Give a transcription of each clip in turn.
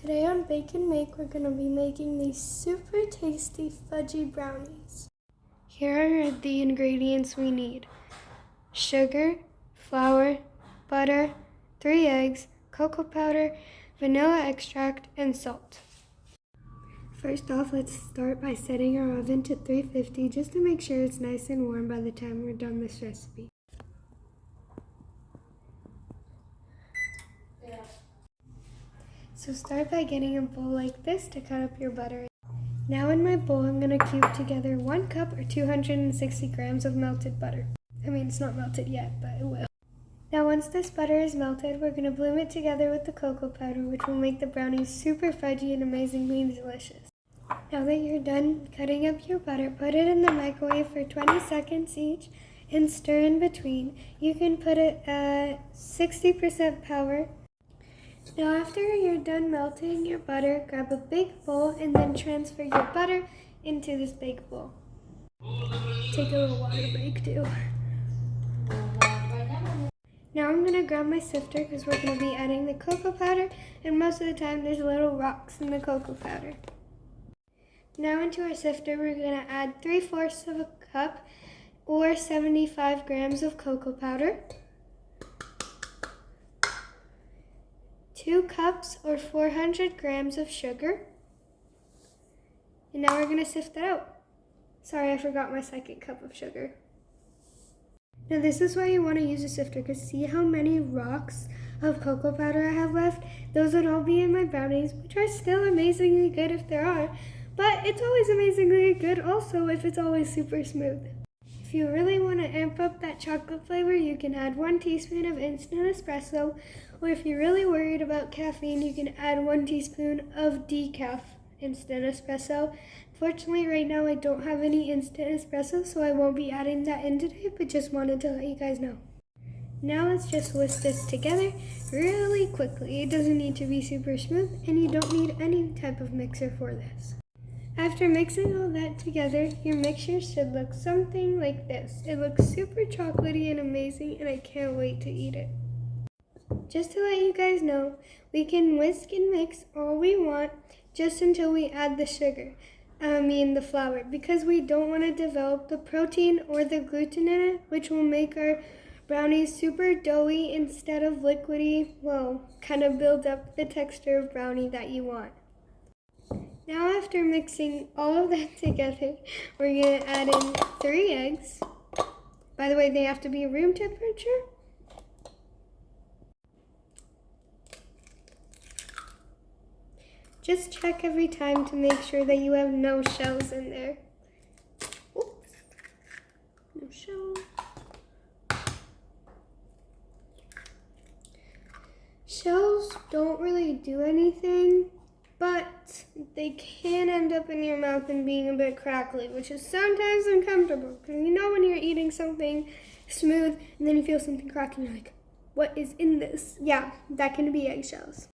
Today on Bake and Make, we're going to be making these super tasty fudgy brownies. Here are the ingredients we need: sugar, flour, butter, 3 eggs, cocoa powder, vanilla extract, and salt. First off, let's start by setting our oven to 350 just to make sure it's nice and warm by the time we're done this recipe. So start by getting a bowl like this to cut up your butter. Now in my bowl, I'm going to cube together 1 cup or 260 grams of melted butter. I mean, it's not melted yet, but it will. Now once this butter is melted, we're going to bloom it together with the cocoa powder, which will make the brownies super fudgy and amazingly delicious. Now that you're done cutting up your butter, put it in the microwave for 20 seconds each and stir in between. You can put it at 60% power. Now after you're done melting your butter, grab a big bowl and then transfer your butter into this big bowl. Take a little water break too. Now I'm going to grab my sifter because we're going to be adding the cocoa powder, and most of the time there's little rocks in the cocoa powder. Now into our sifter we're going to add 3/4 of a cup or 75 grams of cocoa powder, 2 cups or 400 grams of sugar, and now we're going to sift that out. Sorry, I forgot my second cup of sugar. Now this is why you want to use a sifter, because see how many rocks of cocoa powder I have left? Those would all be in my brownies, which are still amazingly good if there are, but it's always amazingly good also if it's always super smooth. If you really want to amp up that chocolate flavor, you can add 1 teaspoon of instant espresso, or if you're really worried about caffeine, you can add 1 teaspoon of decaf instant espresso. Fortunately, right now I don't have any instant espresso, so I won't be adding that in today, but just wanted to let you guys know. Now let's just whisk this together really quickly. It doesn't need to be super smooth, and you don't need any type of mixer for this. After mixing all that together, your mixture should look something like this. It looks super chocolatey and amazing, and I can't wait to eat it. Just to let you guys know, we can whisk and mix all we want just until we add the flour, because we don't want to develop the protein or the gluten in it, which will make our brownies super doughy instead of liquidy. Well, kind of build up the texture of brownie that you want. Now after mixing all of that together, we're going to add in 3 eggs. By the way, they have to be room temperature. Just check every time to make sure that you have no shells in there. Oops. No shells. Shells don't really do anything, but they can end up in your mouth and being a bit crackly, which is sometimes uncomfortable, because you know when you're eating something smooth and then you feel something cracking, you're like, what is in this? Yeah, that can be eggshells.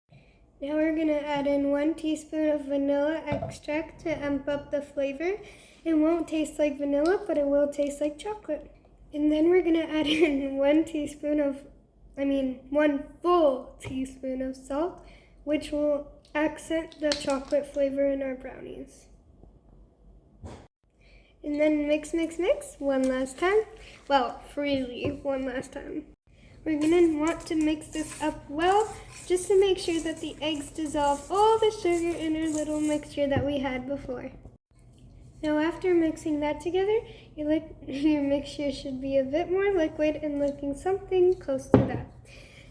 Now we're going to add in 1 teaspoon of vanilla extract to amp up the flavor. It won't taste like vanilla, but it will taste like chocolate. And then we're going to add in 1 full teaspoon of salt, which will accent the chocolate flavor in our brownies. And then mix one last time. Well, freely one last time. We're going to want to mix this up well, just to make sure that the eggs dissolve all the sugar in our little mixture that we had before. Now after mixing that together, your mixture should be a bit more liquid and looking something close to that.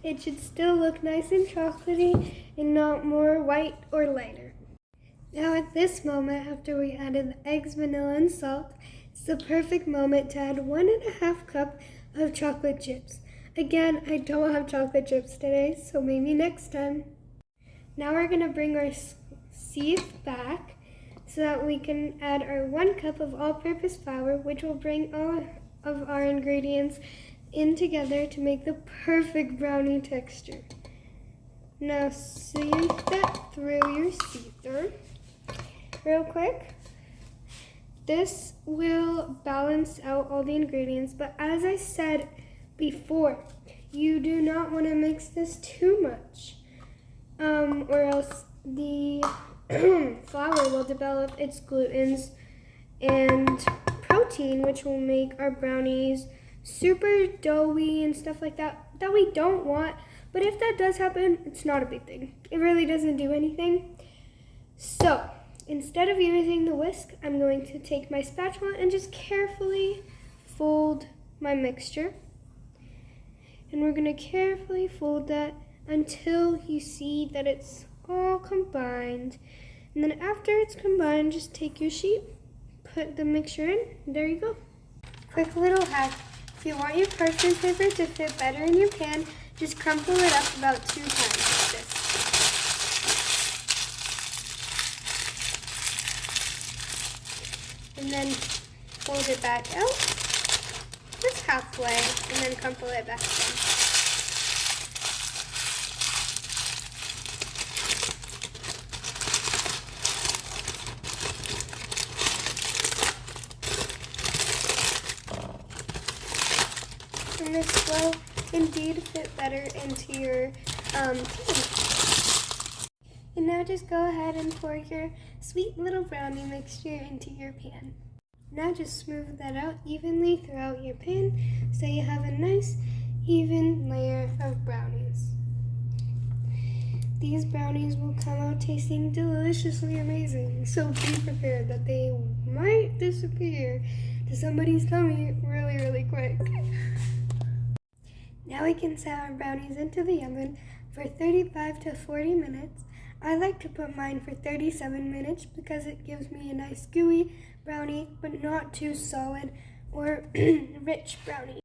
It should still look nice and chocolatey and not more white or lighter. Now at this moment, after we added the eggs, vanilla, and salt, it's the perfect moment to add 1.5 cup of chocolate chips. Again, I don't have chocolate chips today, so maybe next time. Now we're going to bring our sieve back so that we can add our 1 cup of all-purpose flour, which will bring all of our ingredients in together to make the perfect brownie texture. Now sieve that through your sieve real quick. This will balance out all the ingredients, but as I said before, you do not want to mix this too much, or else the flour will develop its glutens and protein, which will make our brownies super doughy and stuff like that we don't want. But if that does happen, it's not a big thing. It really doesn't do anything. So instead of using the whisk, I'm going to take my spatula and just carefully fold my mixture. And we're going to carefully fold that until you see that it's all combined. And then after it's combined, just take your sheet, put the mixture in, and there you go. Quick little hack. If you want your parchment paper to fit better in your pan, just crumple it up about 2 times like this. And then fold it back out, just halfway, and then crumple it back again. And this will indeed fit better into your pan. And now just go ahead and pour your sweet little brownie mixture into your pan. Now just smooth that out evenly throughout your pan so you have a nice even layer of brownies. These brownies will come out tasting deliciously amazing, so be prepared that they might disappear to somebody's tummy really, really quick. Now we can set our brownies into the oven for 35 to 40 minutes. I like to put mine for 37 minutes because it gives me a nice gooey brownie, but not too solid or rich brownie.